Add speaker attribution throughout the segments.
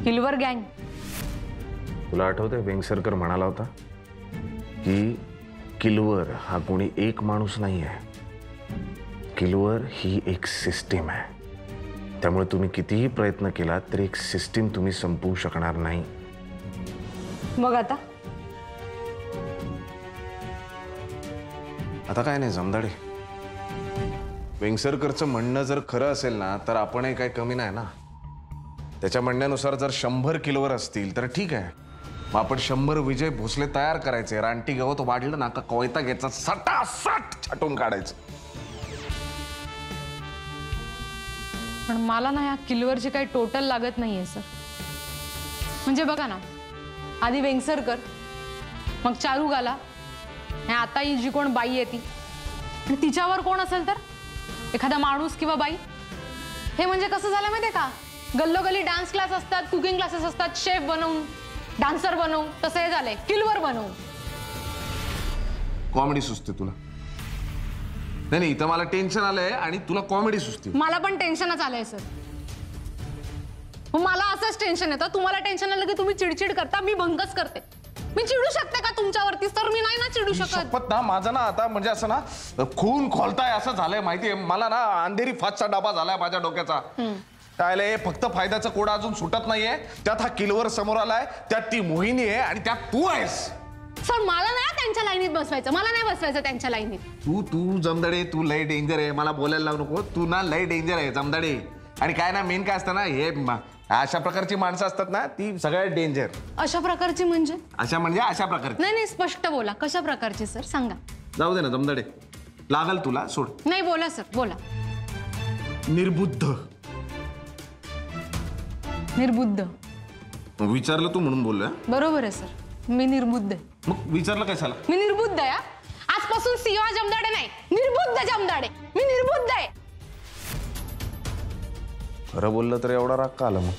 Speaker 1: किलवर गँग.
Speaker 2: तुला आठवतंय वेंगसरकर म्हणाला होता की किलवर हा कोणी एक माणूस नाही आहे, किलवर ही एक सिस्टीम आहे. त्यामुळे तुम्ही कितीही प्रयत्न केला तरी एक सिस्टीम तुम्ही संपवू शकणार नाही.
Speaker 1: मग आता
Speaker 2: काय नाही जमदाडे, वेंगसरकरचं म्हणणं जर खरं असेल ना तर आपणही काही कमी नाही ना. त्याच्या म्हणण्यानुसार जर 100 किलोवर असतील तर ठीक आहे, मग आपण 100 विजय भोसले तयार करायचे. रानटी गवत वाढलं ना का कोयता घ्यायचा, सटासट छाटून काढायचं.
Speaker 1: पण मला ना या किलवरची काही टोटल लागत नाहीये सर. म्हणजे बघा ना, आधी वेंगसरकर, मग चारुगाला, आता ही जी कोण बाई आहे ती, आणि तिच्यावर कोण असेल तर एखादा माणूस किंवा बाई. हे म्हणजे कसं झालं माहितीये का, गल्लोगल्ली डान्स क्लास असतात, कुकिंग क्लासेस असतात, शेफ बनवून, डान्सर बनवून, तसं हे झालंय किलवर बनवून.
Speaker 2: कॉमेडी सुचते तुला? नाही, इथं मला टेन्शन आलंय आणि तुला कॉमेडी सुचते.
Speaker 1: मला पण टेन्शनच आलंय सर. मला असंच टेन्शन येतं. तुम्हाला टेन्शन आलं की तुम्ही चिडचिड करता, मी भंगच करते. मी चिडू शकते का तुमच्यावरती सर? मी नाही ना चिडू शकत.
Speaker 2: शपथ ना, माझा ना आता म्हणजे असं ना खून खोलताय असं झालंय माहितीये मला ना. अंधेरी फासचा डबा झालाय माझ्या डोक्याचा. काय फक्त फायद्याचा कोडा अजून सुटत नाहीये. त्यात हा किलवर समोर आलाय, त्यात ती मोहिनी आहे आणि त्यात तू आहेस.
Speaker 1: सर मला नाही त्यांच्या लाईनीत बसवायचं, मला नाही बसवायचं त्यांच्या लाईनीत.
Speaker 2: तू जमदाडे, तू लय डेंजर आहे. मला बोलायला लावू नको. तू ना लय डेंजर आहे जमदाडे. आणि काय ना मेन काय असतं ना, हे अशा प्रकारची माणसं असतात ना ती सगळ्यात डेंजर.
Speaker 1: अशा प्रकारची म्हणजे?
Speaker 2: अशा प्रकारची.
Speaker 1: नाही स्पष्ट बोला, कशा प्रकारची सर सांगा.
Speaker 2: जाऊ दे ना जमदाडे, लागल तुला, सोड.
Speaker 1: नाही बोला सर, बोला.
Speaker 2: निर्बुद्ध.
Speaker 1: निर्बुद्ध
Speaker 2: विचारलं तू म्हणून बोललोय.
Speaker 1: बरोबर आहे सर, मी निर्बुद्ध आहे.
Speaker 2: मग विचारलं काय झालं?
Speaker 1: मी निर्बुद्ध आहे. आजपासून सिंह जमदाडे नाही, निर्बुद्ध जमदाडे. मी निर्बुद्ध आहे.
Speaker 2: खरं बोललं तर एवढा राग का आला मग?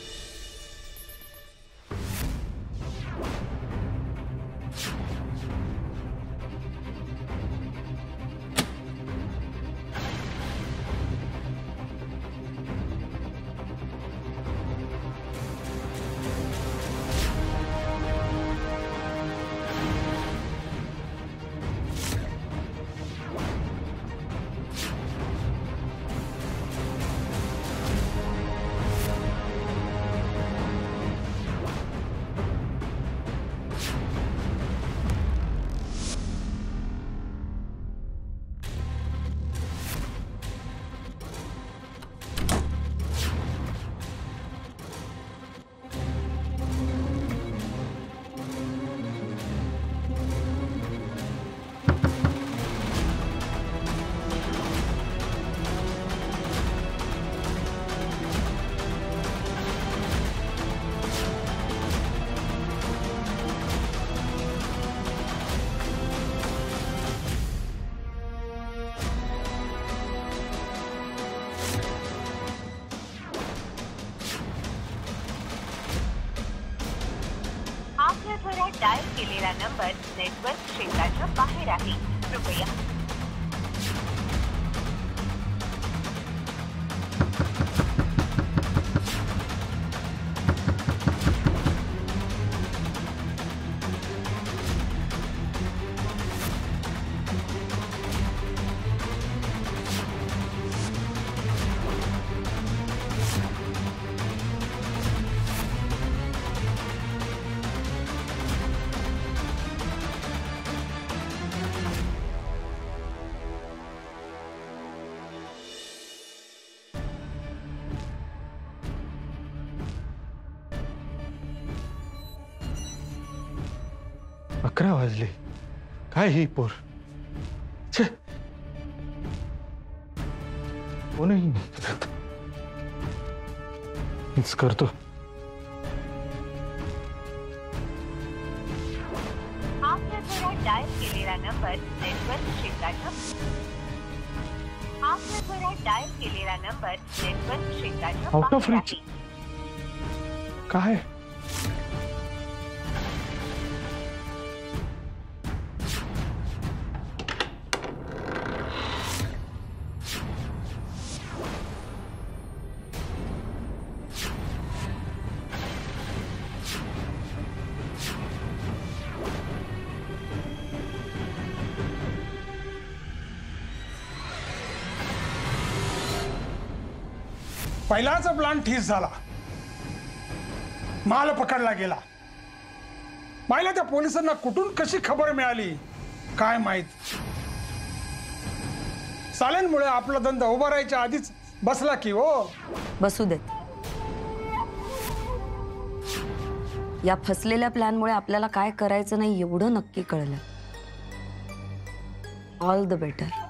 Speaker 3: आपल्याद्वारे डायल केलेला नंबर नेटवर्क क्षेत्राच्या बाहेर आहे. कृपया
Speaker 4: अकरा वाजले. काय ही पोर? छे, कोणही मीच करतो.
Speaker 3: आपल्याद्वारे डायल केलेला नंबर नेटवर्क क्षेत्राच्या
Speaker 4: आउट ऑफ रीच. काय
Speaker 5: पहिलाच प्लान ठीस झाला, माल पकडला गेला. मायला त्या पोलिसांना कुठून कशी खबर मिळाली काय माहित. साल्यांमुळे आपला धंदा उभा राहायच्या आधीच बसला की हो.
Speaker 6: बसू देत. या फसलेल्या प्लॅनमुळे आपल्याला काय करायचं नाही एवढं नक्की कळलं. All the better.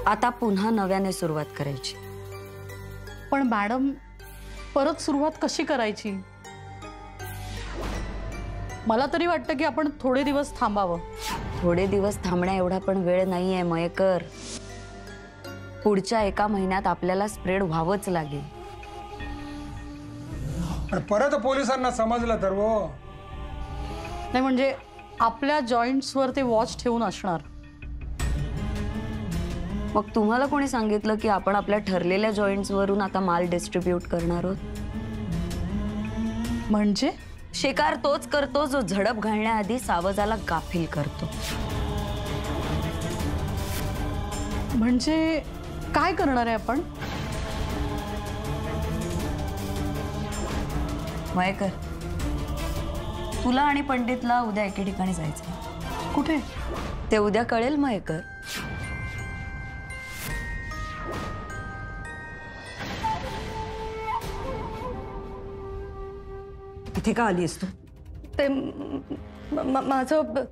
Speaker 6: आता पुन्हा नव्याने सुरुवात करायची.
Speaker 7: पण मॅडम परत सुरुवात कशी करायची? मला तरी वाटतं की आपण थोडे दिवस थांबावं.
Speaker 6: थोडे दिवस थांबण्या एवढा पण वेळ नाहीये मयेकर. पुढच्या 1 महिन्यात आपल्याला स्प्रेड व्हावंच लागेल.
Speaker 5: पण परत पोलिसांना समजलं तर हो.
Speaker 7: नाही म्हणजे आपल्या जॉईंट्सवर ते वॉच ठेवून असणार.
Speaker 6: मग तुम्हाला कोणी सांगितलं की आपण आपल्या ठरलेल्या जॉईंट्सवरून आता माल डिस्ट्रीब्यूट करणार आहोत?
Speaker 7: म्हणजे
Speaker 6: शिकार तोच करतो जो झडप घालण्याआधी सावजाला गाफील करतो.
Speaker 7: म्हणजे काय करणार आहे आपण?
Speaker 6: मयेकर, तुला आणि पंडितला उद्या एके ठिकाणी जायचं.
Speaker 7: कुठे?
Speaker 6: ते उद्या कळेल मयेकर.
Speaker 8: इथे का आलीस तू?
Speaker 7: ते माझं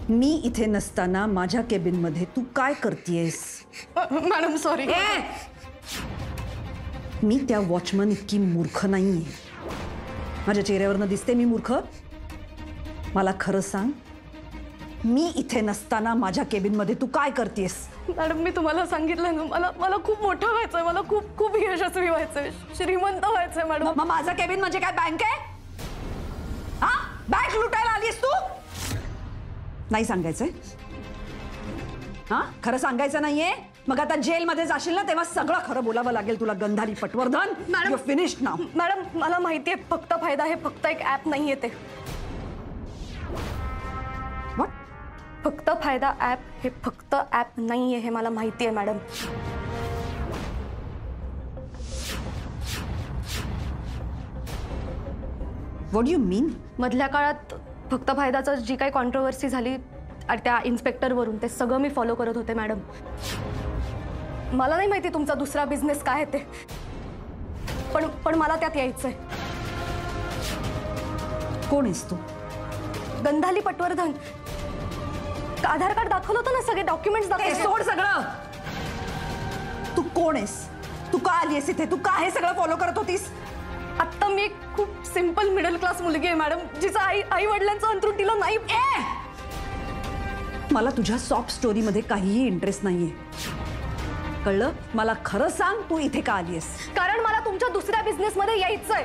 Speaker 8: मी इथे नसताना माझ्या केबिन मध्ये तू काय करतेयस?
Speaker 7: Madam sorry.
Speaker 8: मी त्या वॉचमन इतकी मूर्ख नाहीये. माझ्या चेहऱ्यावरनं दिसते मी मूर्ख? मला खरं सांग, मी इथे नसताना माझ्या केबिन मध्ये तू काय करतेयस?
Speaker 7: मॅडम मी तुम्हाला सांगितलं ना, मला खूप मोठं व्हायचंय, मला खूप खूप यशस्वी व्हायचंय, श्रीमंत व्हायचंय मॅडम.
Speaker 8: मग माझं केबिन म्हणजे काय बँक आहे? हा, बँक लुटायला आलीस तू? नाही सांगायचंय? हा, खरं सांगायचं नाहीये? मग आता जेलमध्ये जाशील ना तेव्हा सगळं खरं बोलावं लागेल तुला. Gandhari Patwardhan,
Speaker 7: madam,
Speaker 8: you finished now.
Speaker 7: Madam मला माहितीये फक्त फायदा हे फक्त एक ऍप नाहीये. ते
Speaker 8: व्हॉट?
Speaker 7: फक्त फायदा ऍप हे फक्त ऍप नाहीये हे मला माहितीये मॅडम.
Speaker 8: व्हॉट डू यू मीन?
Speaker 7: मधल्या काळात फक्त फायदाचं जी काही कॉन्ट्रोवर्सी झाली त्या इन्स्पेक्टरवरून ते सगळं मी फॉलो करत होते मॅडम. मला नाही माहिती तुमचा दुसरा बिझनेस काय आहे ते, पण मला त्यात यायचंय.
Speaker 8: कोण आहेस तू?
Speaker 7: गंधाली पटवर्धन. आधार कार्ड दाखवलं होतं ना, सगळे डॉक्युमेंट्स
Speaker 8: ते सोड सगळं. तू कोण आहेस? तू का आलीस इथे? तू का हे सगळं फॉलो करत होतीस?
Speaker 7: आता मी एक खूप सिंपल मिडल क्लास मुलगी आहे मॅडम, जिचा आई वडिलांचं अंतरून तिला नाही.
Speaker 8: मला तुझ्या सॉफ्ट स्टोरी मध्ये काहीही इंटरेस्ट नाहीये, कळलं? मला खरं सांग, तू इथे का आलीस?
Speaker 7: कारण मला तुमच्या दुसऱ्या बिझनेस मध्ये यायचंय.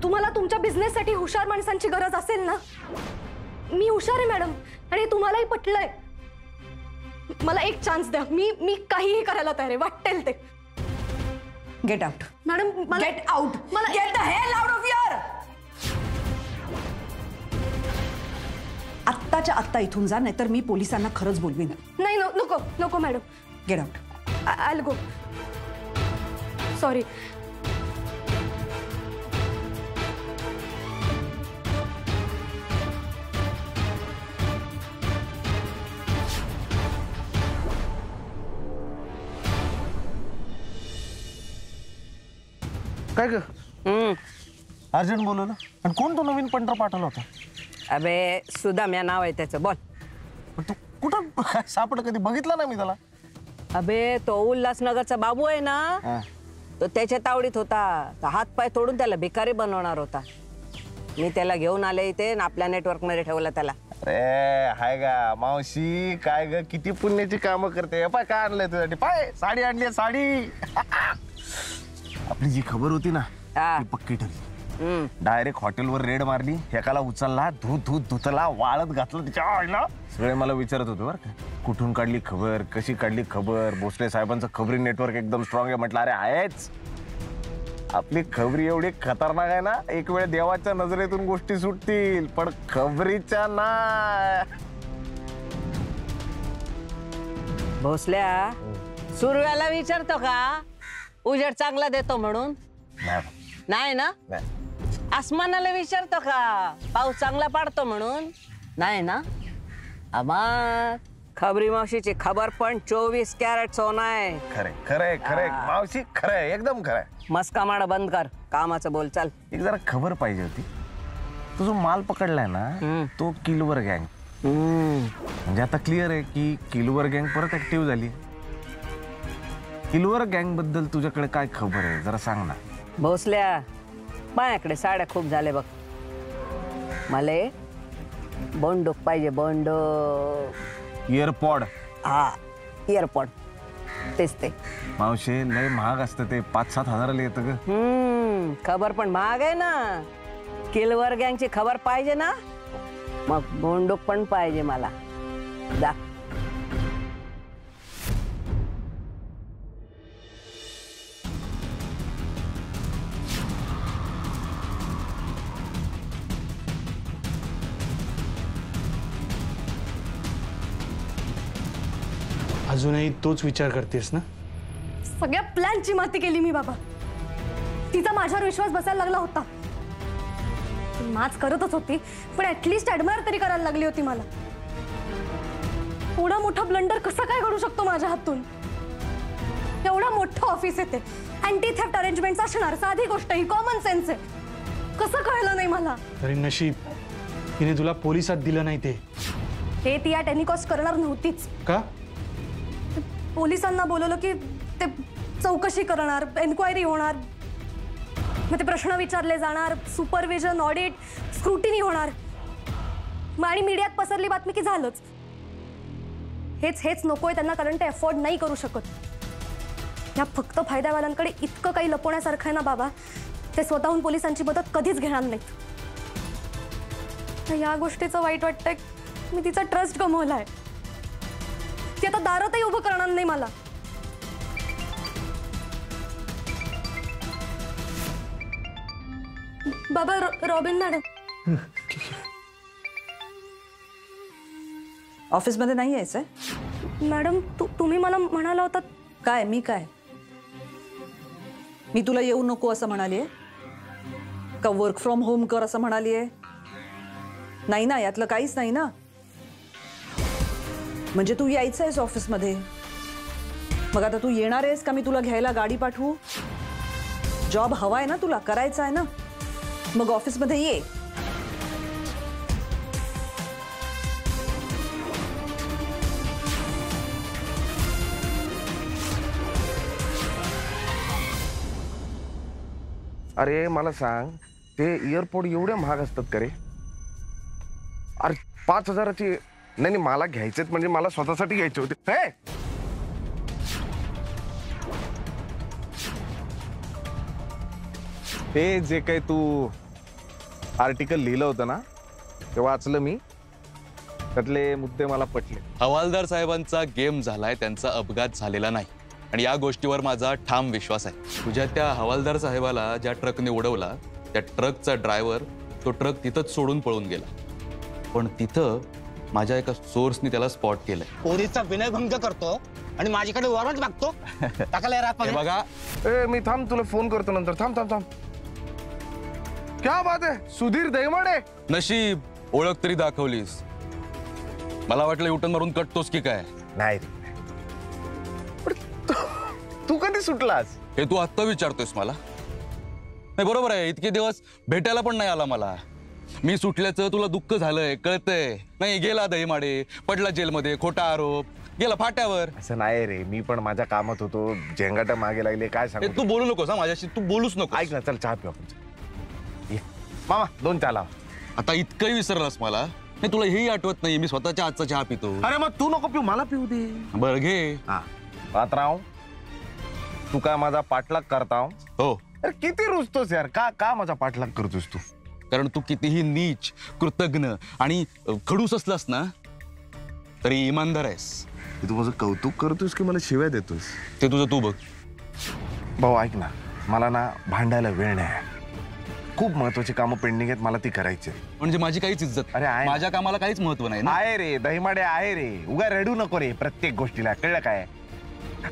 Speaker 7: तुम्हाला तुमच्या बिझनेस साठी हुशार माणसांची गरज असेल ना, मी हुशार आहे मॅडम आणि तुम्हालाही पटलंय. मला एक चान्स द्या, मी काहीही करायला तयार आहे, वाटेल ते.
Speaker 8: Get out
Speaker 7: madam.
Speaker 8: Get out. Get the hell out of here. आत्ताच्या आत्ता इथून जा, नाहीतर मी पोलिसांना खरंच बोलवीन.
Speaker 7: नाही नको नको madam.
Speaker 8: Get out.
Speaker 7: I will go. Sorry.
Speaker 2: काय ग अर्जंट बोलवलं? आणि कोण तो नवीन पंटर पाठवला होता?
Speaker 9: अबे सुदाम या नाव आहे त्याचं. बोल.
Speaker 2: पण तू कुठं सापड? कधी बघितला ना मी त्याला.
Speaker 9: अबे तो उल्हासनगरचा बाबू आहे ना, तो त्याच्या तावडीत होता. हात पाय तोडून त्याला भिकारी बनवणार होता. मी त्याला घेऊन आले इथे आणि आपल्या नेटवर्क मध्ये ठेवलं त्याला.
Speaker 2: अरे हाय गा मावशी, काय ग किती पुण्याची कामं करते. पाय काय आणलंय तुझ्यासाठी? पाय साडी आणली, साडी. आपली जी खबर होती ना ती पक्की ठरली. डायरेक्ट हॉटेलवर रेड मारली, एकाला उचलला, धुतला, वाळत घातलं तिच्या. सगळे मला विचारत होते बरं का, कुठून काढली खबर, कशी काढली खबर. भोसले साहेबांचं खबरी नेटवर्क एकदम स्ट्रॉंग आहे. म्हटलं अरे आहेच, आपली खबरी एवढी खतरनाक आहे ना, एक वेळ देवाच्या नजरेतून गोष्टी सुटतील, पण खबरीच्या ना.
Speaker 9: भोसल्या सुरव्याला विचारतो का उजेड चांगला देतो म्हणून? नाही ना? आसमानाला विचारतो का पाऊस चांगला पाडतो म्हणून? नाही ना? आम्हा खबरी मावशीची खबर पण 24 कॅरेट सोनं आहे.
Speaker 2: खरे खरे खरे मावशी, खरंय, एकदम खरंय.
Speaker 9: मस्का माड बंद कर, कामाचं बोल. चाल.
Speaker 2: एक जरा खबर पाहिजे होती. तो जो माल पकडलाय ना तो किलवर गँग. म्हणजे आता क्लिअर आहे की किलवर गँग परत ऍक्टिव्ह झाली. किलवर गँग बद्दल तुझ्याकडे काय खबर आहे जरा सांग ना.
Speaker 9: भोसल्या, माझ्याकडे साड्या खूप झाले बघ. मला बंडूक पाहिजे, बंडूक.
Speaker 2: इयरपॉड.
Speaker 9: हा, इयरपॉड. तेच ते.
Speaker 2: मावशे लय महाग असतं ते, 5-7 हजाराला येतं ग.
Speaker 9: खबर पण महाग आहे ना. किलवर गँगची खबर पाहिजे ना, मग बंडूक पण पाहिजे मला. जा.
Speaker 4: अजूनही तोच विचार करतेस ना?
Speaker 7: सगळ्या प्लॅनची माती केली मी बाबा. तिचा माझ्यावर विश्वास बसायला लागला होता. नाच करतच होती पण ऍटलीस्ट ऍडमायर तरी करायला लागली होती मला. एवढा मोठा ब्लंडर कसा काय घडू शकतो माझ्या हातून? एवढा मोठं ऑफिस येते, अँटी थेफ्ट अरेंजमेंट असणार, साधी गोष्ट ही, कॉमन सेन्स आहे. कसं कळलं नाही मला?
Speaker 4: तरी नशीब तिने तुला पोलिसात दिलं नाही ते.
Speaker 7: हे ती या टेनिकॉस्ट करणार नव्हतीच.
Speaker 4: का?
Speaker 7: पोलिसांना बोलवलं की ते चौकशी करणार, एन्क्वायरी होणार, मग ते प्रश्न विचारले जाणार, सुपरविजन, ऑडिट, स्क्रुटिनी होणार. मग आणि मीडियात पसरली बातमी की झालंच. हेच नकोय त्यांना, कारण ते अफोर्ड नाही करू शकत. या फक्त फायद्यावाल्यांकडे इतकं काही लपवण्यासारखं आहे ना बाबा, ते स्वतःहून पोलिसांची मदत कधीच घेणार नाहीत. या गोष्टीचं वाईट वाटतंय, मी तिचा ट्रस्ट गमावलाय. ती आता दारातही उभं करणार नाही मला. बाबा, रॉबिन मॅडम.
Speaker 8: ऑफिस मध्ये नाही यायचंय?
Speaker 7: मॅडम, तुम्ही मला म्हणाला होता.
Speaker 8: काय? मी काय? मी तुला येऊ नको असं म्हणालीये का? वर्क फ्रॉम होम कर असं म्हणालीये? नाही ना, यातलं काहीच नाही ना. म्हणजे तू यायचं आहेस ऑफिसमध्ये. मग आता तू येणार आहेस का मी तुला घ्यायला गाडी पाठवू? जॉब हवा आहे ना तुला, करायचा आहे ना, मग ऑफिसमध्ये ये.
Speaker 2: अरे मला सांग, ते इयरपोर्ट एवढे महाग असतात का रे? अरे 5,000ची नाही, मला घ्यायचेत म्हणजे मला स्वतःसाठी घ्यायचे होते. ते जे काही तू आर्टिकल लिहिलं होतं ना, ते वाचलं मी. त्यातले मुद्दे मला पटले.
Speaker 10: हवालदार साहेबांचा गेम झालाय, त्यांचा अपघात झालेला नाही आणि या गोष्टीवर माझा ठाम विश्वास आहे. तुझ्या त्या हवालदार साहेबाला ज्या ट्रकने उडवला, त्या ट्रकचा ड्रायव्हर तो ट्रक तिथंच सोडून पळून गेला. पण तिथं माझ्या एका सोर्सने त्याला स्पॉट केलंय.
Speaker 11: पोलीसचा विनयभंग करतो आणि माझ्याकडे वॉरंट मागतो.
Speaker 10: बघा,
Speaker 2: मी थांब, तुला फोन करतो नंतर. थांब थांब थांब. क्या बात आहे, सुधीर दैमाडे.
Speaker 10: नशीब ओळख तरी दाखवलीस. मला वाटलं युटर्न मारून कटतोस की काय.
Speaker 2: नाही रे, तू कधी सुटलास?
Speaker 10: हे तू आत्ता विचारतोयस मला? नाही, बरोबर आहे, इतके दिवस भेटायला पण नाही आला मला. मी सुटल्याचं तुला दुःख झालंय, कळतंय. नाही, गेला दैमाडे, पडला जेलमध्ये, खोटा आरोप, गेला फाट्यावर.
Speaker 2: असं नाही रे, मी पण माझ्या कामात होतो, झेंगाट मागे लागले. काय सांग,
Speaker 10: तू बोलू नकोस हा माझ्याशी, तू बोलूच नको.
Speaker 2: ऐक ना, चल चहा पिऊ आपण. मामा 2 चहा लाव.
Speaker 10: आता इतकंही विसरलास मला? नाही, तुला हेही आठवत नाही मी स्वतःच्या हातचा चहा पितो.
Speaker 2: अरे मग तू नको पिऊ, मला पिऊ दे.
Speaker 10: बरं घे.
Speaker 2: पात्राव, तू काय माझा पाठलाग करताव?
Speaker 10: हो.
Speaker 2: अरे किती रुसतोस यार, का माझा पाठलाग करतोस तू?
Speaker 10: कारण तू कितीही नीच, कृतज्ञ आणि खडूस असलास ना तरी इमानदार आहेस.
Speaker 2: तू माझं कौतुक करतोस की मला शिव्या देतोस?
Speaker 10: ते तुझं तू बघ.
Speaker 2: भाऊ ऐक ना, मला ना भांडायला वेळ नाही. खूप महत्वाची कामं पेंडिंग आहेत, मला ती करायची.
Speaker 10: म्हणजे माझी काहीच इज्जत?
Speaker 2: अरे आहे,
Speaker 10: माझ्या कामाला काहीच महत्व नाही ना?
Speaker 2: आहे रे दैमाडे, आहे रे. उगा रडू नको रे प्रत्येक गोष्टीला, कळलं काय?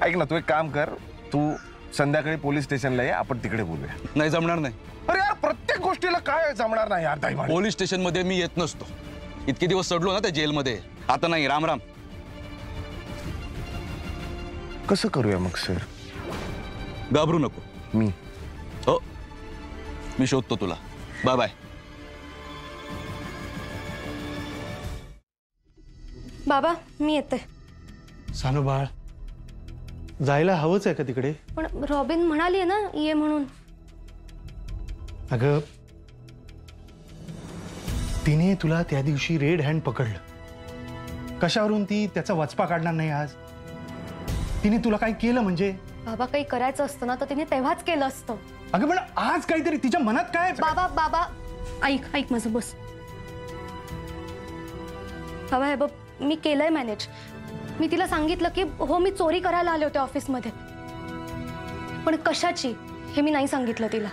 Speaker 2: ऐक ना, तू एक काम कर, तू संध्याकाळी पोलीस स्टेशनला ये, आपण तिकडे बोलूया.
Speaker 10: नाही जमणार नाही.
Speaker 2: अरे यार, प्रत्येक गोष्टीला काय जमणार नाही यार ताई.
Speaker 10: पोलीस स्टेशन मध्ये मी येत नसतो. इतके दिवस चढलो ना त्या जेलमध्ये, आता नाही. राम राम.
Speaker 2: कसं करूया मग सर?
Speaker 10: घाबरू नको.
Speaker 2: मी
Speaker 10: हो, मी शोधतो तुला. Bye bye.
Speaker 7: बाबा मी येते.
Speaker 4: सानू बाळ, जायला हवंच आहे का तिकडे?
Speaker 7: पण रॉबिन म्हणाली ना ये म्हणून.
Speaker 4: अगं, तिने तुला त्या दिवशी रेड हँड पकडलं. कशावरून ती त्याचा वचपा काढणार नाही आज? तिने तुला काय केलं म्हणजे?
Speaker 7: बाबा काही करायचं असतं ना तर तिने तेव्हाच केलं असतं.
Speaker 4: अगं पण आज काहीतरी तिच्या मनात काय?
Speaker 7: बाबा बाबा ऐक माझं बस. बाबा हे बघ, मी केलंय मॅनेज. मी तिला सांगितलं की हो मी चोरी करायला आले होते ऑफिसमध्ये, पण कशाची हे मी नाही सांगितलं तिला.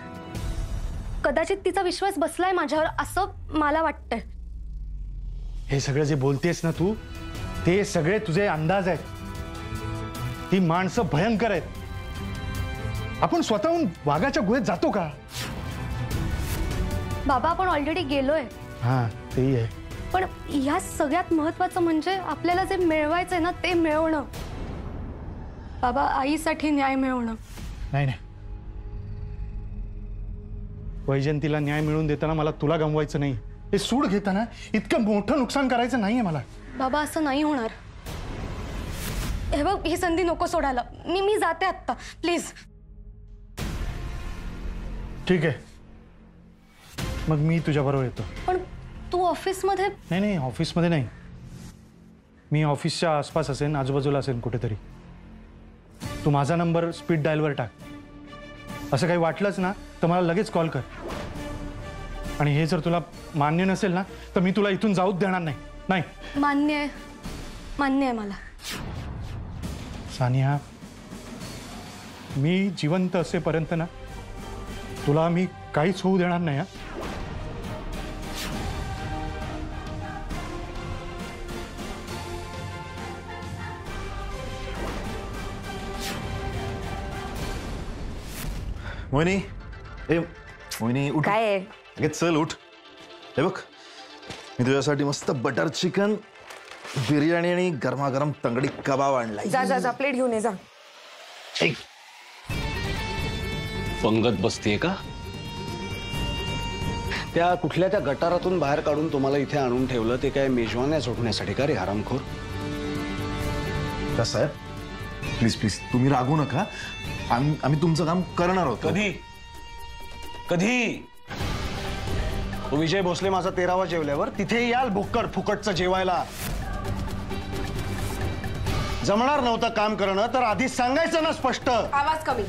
Speaker 7: कदाचित तिचा विश्वास बसलाय माझ्यावर असं मला वाटतंय.
Speaker 4: हे सगळं जे बोलतेस ना तू, ते सगळे तुझे अंदाज आहेत. ती माणसं भयंकर आहेत. आपण स्वतःहून वाघाच्या गुहेत जातो का?
Speaker 7: बाबा आपण ऑलरेडी गेलोय.
Speaker 4: हा तेही आहे,
Speaker 7: पण ह्या सगळ्यात महत्वाचं म्हणजे आपल्याला जे मिळवायचंय ना ते मिळवणं. बाबा आईसाठी न्याय मिळवणं.
Speaker 4: नाही नाही, वैजंतीला न्याय मिळवून देताना मला तुला गमवायचं नाही. हे सूड घेताना इतकं मोठं नुकसान करायचं नाहीये मला.
Speaker 7: बाबा असं नाही होणार. हे बघ, ही संधी नको सोडायला. मी जाते आत्ता प्लीज.
Speaker 4: ठीक आहे, मग मी तुझ्या बरोबर येतो.
Speaker 7: पण तू ऑफिसमध्ये?
Speaker 4: नाही, ऑफिसमध्ये नाही. मी ऑफिसच्या आसपास असेन, आजूबाजूला असेन कुठेतरी. तू माझा नंबर स्पीड डायलवर टाक. असं काही वाटलंच ना तर मला लगेच कॉल कर. आणि हे जर तुला मान्य नसेल ना तर मी तुला इथून जाऊच देणार नाही. नाही
Speaker 7: मान्य आहे मला.
Speaker 4: सानिया, मी जिवंत असेपर्यंत ना तुला मी काहीच होऊ देणार नाही.
Speaker 12: मोहिनी, ए मोहिनी उठ.
Speaker 6: काय आहे?
Speaker 12: अगे चल उठ. हे बघ, मी तुझ्यासाठी मस्त बटर चिकन, बिर्याणी आणि गरमागरम तंगडी कबाब आणलाय.
Speaker 6: जा प्लेट घेऊन ये जा.
Speaker 13: पंगत बसतीये का? त्या कुठल्या त्या गटारातून बाहेर काढून तुम्हाला इथे आणून ठेवलं ते काय मेजवान्या सोडण्यासाठी का रे हरामखोर?
Speaker 12: साहेब प्लीज प्लीज तुम्ही रागू नका. आम्ही तुमचं काम करणार आहोत.
Speaker 13: कधी विजय भोसले माझा 13वा जेवल्यावर तिथे याल भुक्कड फुकटचं जेवायला. जमणार नव्हतं काम करणं तर आधीच सांगायचं ना स्पष्ट.
Speaker 6: आवाज कमी.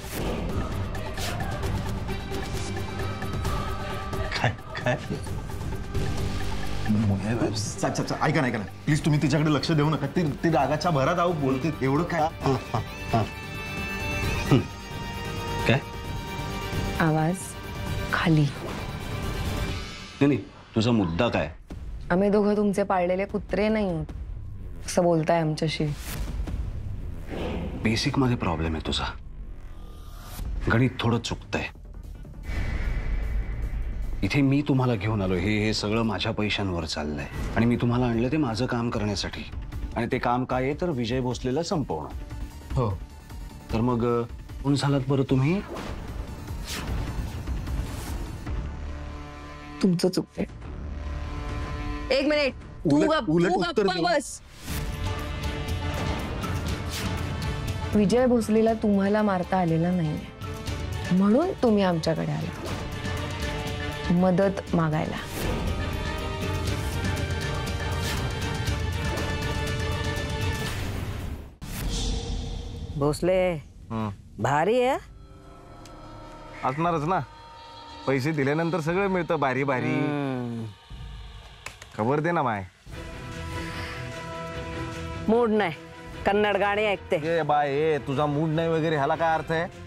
Speaker 12: काय ऐका ना प्लीज, तुम्ही तिच्याकडे लक्ष देऊ नका. ती रागाच्या भरात आहो बोलते एवढं काय.
Speaker 13: काय
Speaker 6: आवाज खाली.
Speaker 13: नाही, तुझा मुद्दा काय?
Speaker 6: आम्ही दोघं तुमचे पाळलेले कुत्रे नाही आहोत असं बोलताय आमच्याशी.
Speaker 13: बेसिक मध्ये प्रॉब्लेम आहे तुझा. गणित थोडं चुकतंय. इथे मी तुम्हाला घेऊन आलो, हे सगळं माझ्या पैशांवर चाललंय. आणि मी तुम्हाला आणलं ते माझं काम करण्यासाठी. आणि ते काम काय आहे तर विजय भोसलेला संपवणं.
Speaker 12: हो,
Speaker 13: तर मग कोण झालात बरं तुम्ही?
Speaker 6: तुमचं चुकते. एक मिनिट, तू गप्पा बस. विजय भोसलेला तुम्हाला मारता आलेला नाहीये म्हणून तुम्ही आमच्याकडे आला मदत मागायला.
Speaker 9: भोसले भारी आहे.
Speaker 2: असणारच ना, पैसे दिल्यानंतर सगळं मिळतं भारी भारी. खबर दे ना माय.
Speaker 9: मूड नाही, कन्नड गाणी ऐकते.
Speaker 2: बाय तुझा मूड नाही वगैरे ह्याला काय अर्थ आहे?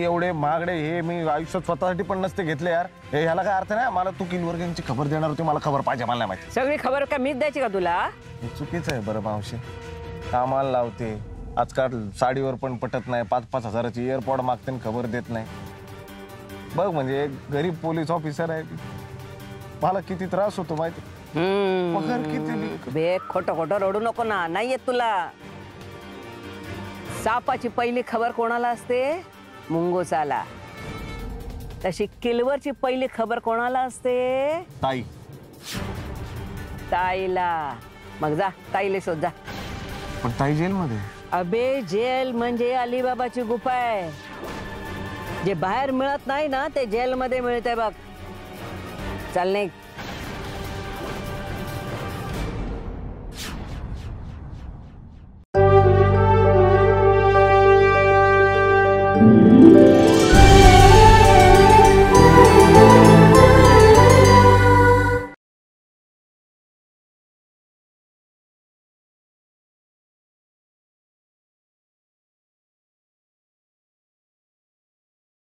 Speaker 2: एवढे महागडे हे मी आयुष्यात स्वतःसाठी पण नसते घेतले यार. ह्याला काय अर्थ नाही. मला तू किलवर गँगची खबर देणार होती, मला खबर पाहिजे. मला नाही माहिती.
Speaker 9: सगळी खबर का मीच द्यायची का तुला?
Speaker 2: चुकीचं आहे बरं मावशी. कामाला लावते, आजकाल साडीवर पण पटत नाही, 5-5 हजाराची एअरपॉड मागते आणि खबर देत नाही. बघ म्हणजे एक गरीब पोलीस ऑफिसर आहे, मला किती त्रास होतो माहिती. पगार किती
Speaker 9: बे खोटं खोटं रडू नको ना, नाही येत तुला. सापाची पहिली खबर कोणाला असते? मुंगोसाला. तशी किलवरची पहिली खबर कोणाला असते?
Speaker 2: ताई.
Speaker 9: ताईला. मग जा ताईले शोध जा.
Speaker 2: पण ताई जेलमध्ये.
Speaker 9: अबे जेल म्हणजे अलिबाबाची गुफा आहे. जे बाहेर मिळत नाही ना ते जेलमध्ये मिळते बघ. चल नाही.